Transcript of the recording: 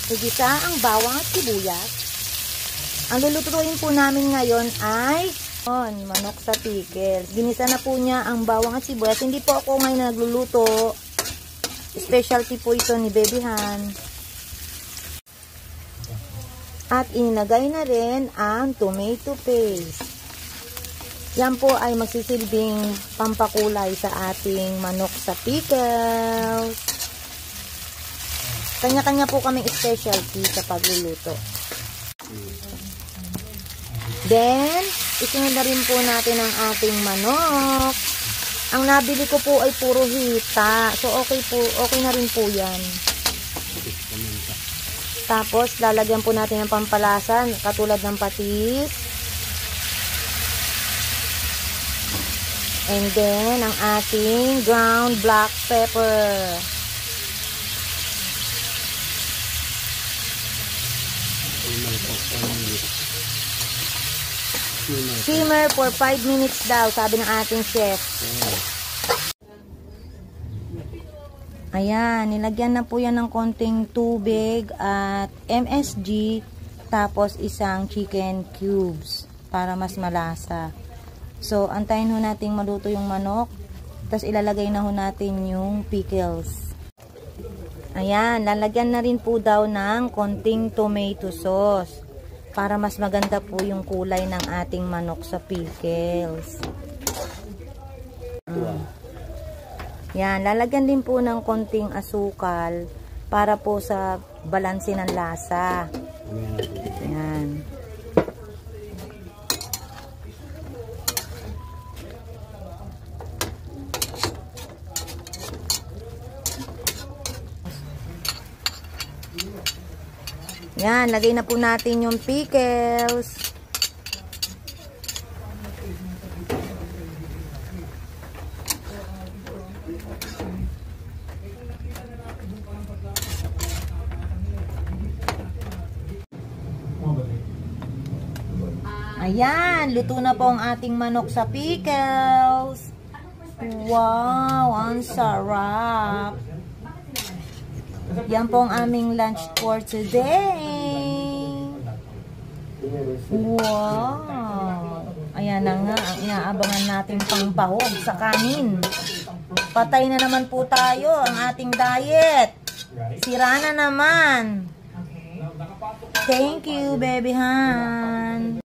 igisa ang bawang at sibuyas. Ang lulutuin po namin ngayon ay manok sa pickles. Ginisa na po niya ang bawang at sibuyas. Hindi po ako ngayon nagluluto. Specialty po ito ni Baby Han. At inilagay na rin ang tomato paste. Yan po ay magsisilbing pampakulay sa ating manok sa pickles. Kanya-kanya po kaming specialty sa pagluluto. Then, isunod na rin po natin ang ating manok. Ang nabili ko po ay puro hita. So, okay na rin po yan. Tapos, lalagyan po natin ng pampalasa, katulad ng patis. And then, ang ating ground black pepper. Simmer for 5 minutes daw, sabi ng ating chef. Ayan, nilagyan na po yan ng konting tubig at MSG, tapos isang chicken cubes para mas malasa. So, antayin ho natin maluto yung manok, tapos ilalagay na ho natin yung pickles. Ayan, lalagyan na rin po daw ng konting tomato sauce para mas maganda po yung kulay ng ating manok sa pickles. Yan, lalagyan din po ng konting asukal para po sa balanse ng lasa. Yan. Yan, lagay na po natin yung pickles. Ayan, luto na po ang ating manok sa pickles. Wow, ang sarap. Yan po ang aming lunch for today. Wow. Ayan na nga, ang inaabangan natin pangpahog sa kanin. Patay na naman po tayo ang ating diet. Sira na naman. Thank you, Baby Han.